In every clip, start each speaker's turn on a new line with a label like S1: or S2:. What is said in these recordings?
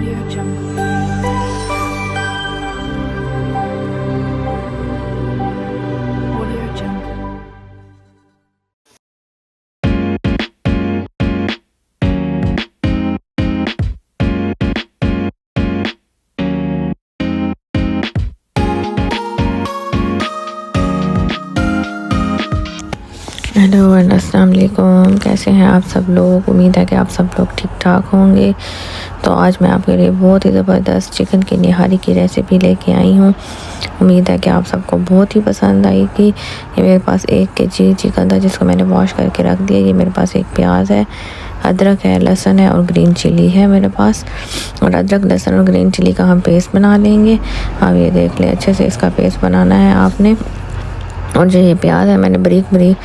S1: Audio Jungle. Audio Jungle.
S2: Hello and अस्सलाम वालेकुम। कैसे हैं आप सब लोग? उम्मीद है कि आप सब लोग ठीक ठाक होंगे। तो आज मैं आपके लिए बहुत ही ज़बरदस्त चिकन की निहारी की रेसिपी लेके आई हूँ। उम्मीद है कि आप सबको बहुत ही पसंद आएगी। ये मेरे पास 1 kg चिकन था जिसको मैंने वॉश करके रख दिया। ये मेरे पास एक प्याज है, अदरक है, लहसुन है और ग्रीन चिली है मेरे पास। और अदरक, लहसुन और ग्रीन चिली का हम पेस्ट बना लेंगे। अब ये देख लें, अच्छे से इसका पेस्ट बनाना है आपने। और जो ये प्याज है मैंने बारीक बारीक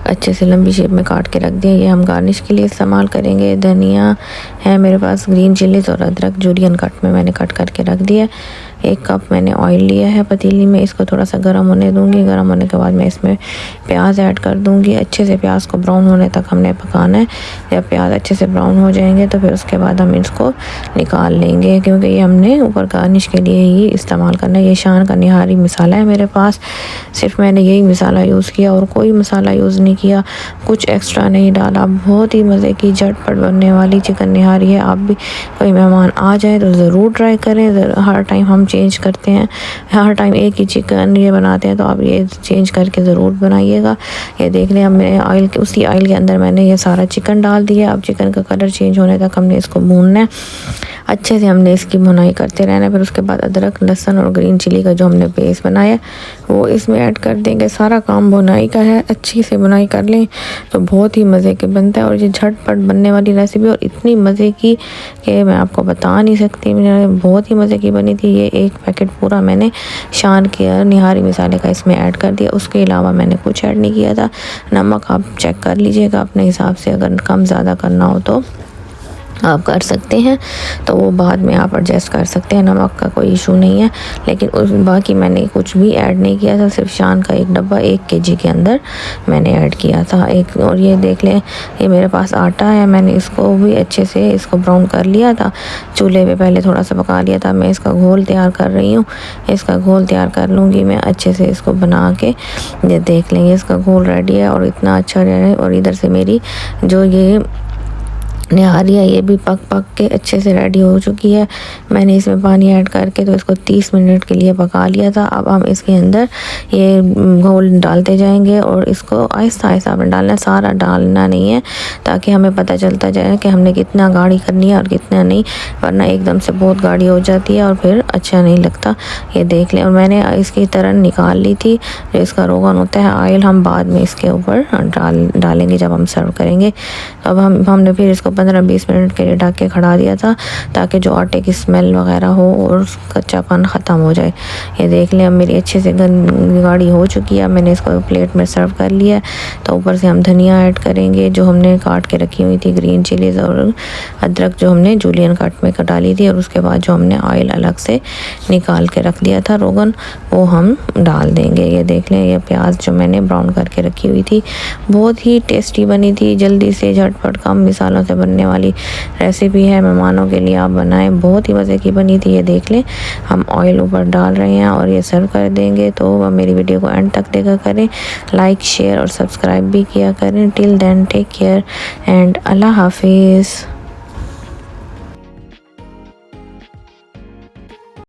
S2: अच्छे से लंबी शेप में काट के रख दिया। ये हम गार्निश के लिए इस्तेमाल करेंगे। धनिया है मेरे पास, ग्रीन चिलीज और अदरक जूलियन कट में मैंने कट करके रख दिया। 1 कप मैंने ऑयल लिया है पतीली में। इसको थोड़ा सा गर्म होने दूंगी। गर्म होने के बाद मैं इसमें प्याज ऐड कर दूंगी। अच्छे से प्याज को ब्राउन होने तक हमने पकाना है। जब प्याज अच्छे से ब्राउन हो जाएंगे तो फिर उसके बाद हम इसको निकाल लेंगे, क्योंकि ये हमने ऊपर गार्निश के लिए ही इस्तेमाल करना है। ये शान का निहारी मसाला है मेरे पास। सिर्फ मैंने यही मसाला यूज़ किया और कोई मसाला यूज़ नहीं किया, कुछ एक्स्ट्रा नहीं डाला। बहुत ही मज़े की झटपट बनने वाली चिकन निहारी है। आप भी कोई मेहमान आ जाए तो ज़रूर ट्राई करें। हर टाइम हम चेंज करते हैं, हर टाइम एक ही चिकन ये बनाते हैं, तो आप ये चेंज करके ज़रूर बनाइएगा। ये देख लें, हमने उसी ऑयल के अंदर मैंने ये सारा चिकन डाल दिया। अब चिकन का कलर चेंज होने तक हमने इसको भूनना है। अच्छे से हमने इसकी भुनाई करते रहना। फिर उसके बाद अदरक, लहसुन और ग्रीन चिली का जो हमने पेस्ट बनाया वो इसमें ऐड कर देंगे। सारा काम भुनाई का है, अच्छी से भुनाई कर लें तो बहुत ही मज़े के बनता है। और ये झटपट बनने वाली रेसिपी और इतनी मज़े की कि मैं आपको बता नहीं सकती। मैंने बहुत ही मज़े की बनी थी। ये 1 पैकेट पूरा मैंने शान के निहारी मसाले का इसमें ऐड कर दिया। उसके अलावा मैंने कुछ ऐड नहीं किया था। नमक आप चेक कर लीजिएगा अपने हिसाब से, अगर कम ज़्यादा करना हो तो आप कर सकते हैं, तो वो बाद में आप एडजस्ट कर सकते हैं। नमक का कोई इशू नहीं है। लेकिन उस बाकी मैंने कुछ भी ऐड नहीं किया था। सिर्फ शान का 1 डब्बा 1 kg के अंदर मैंने ऐड किया था एक। और ये देख लें, ये मेरे पास आटा है। मैंने इसको भी अच्छे से इसको ब्राउन कर लिया था। चूल्हे पे पहले थोड़ा सा पका लिया था। मैं इसका घोल तैयार कर रही हूँ। इसका घोल तैयार कर लूँगी मैं अच्छे से इसको बना के। ये देख लेंगे, इसका घोल रेडी है और इतना अच्छा है। और इधर से मेरी जो ये निहारी है ये भी पक के अच्छे से रेडी हो चुकी है। मैंने इसमें पानी ऐड करके तो इसको 30 मिनट के लिए पका लिया था। अब हम इसके अंदर ये घोल डालते जाएंगे और इसको आहिस्ता आहिस्ता में डालना है, सारा डालना नहीं है, ताकि हमें पता चलता जाए कि हमने कितना गाढ़ी करनी है और कितना नहीं, वरना एकदम से बहुत गाढ़ी हो जाती है और फिर अच्छा नहीं लगता। ये देख लें, और मैंने इसकी तरह निकाल ली थी। जो इसका रोगन होता है, ऑयल हम बाद में इसके ऊपर डालेंगे जब हम सर्व करेंगे। अब हमने फिर इसको 15-20 मिनट के लिए ढक के खड़ा दिया था, ताकि जो आटे की स्मेल वगैरह हो और कच्चापन ख़त्म हो जाए। ये देख लें, अब मेरी अच्छे से गाढ़ी हो चुकी है। मैंने इसको प्लेट में सर्व कर लिया। तो ऊपर से हम धनिया ऐड करेंगे जो हमने काट के रखी हुई थी, ग्रीन चिलीज़ और अदरक जो हमने जूलियन कट में डाली थी। और उसके बाद जो हमने ऑयल अलग से निकाल के रख दिया था रोगन, वो हम डाल देंगे। ये देख लें, ये प्याज जो मैंने ब्राउन करके रखी हुई थी बहुत ही टेस्टी बनी थी। जल्दी से झटपट कम मसालों से बनने वाली रेसिपी है। मेहमानों के लिए आप बनाएं, बहुत ही मज़े की बनी थी। ये देख लें, हम ऑयल ऊपर डाल रहे हैं और ये सर्व कर देंगे। तो मेरी वीडियो को एंड तक देखा करें, लाइक, शेयर और सब्सक्राइब भी किया करें। Till then take care and अल्लाह हाफिज़।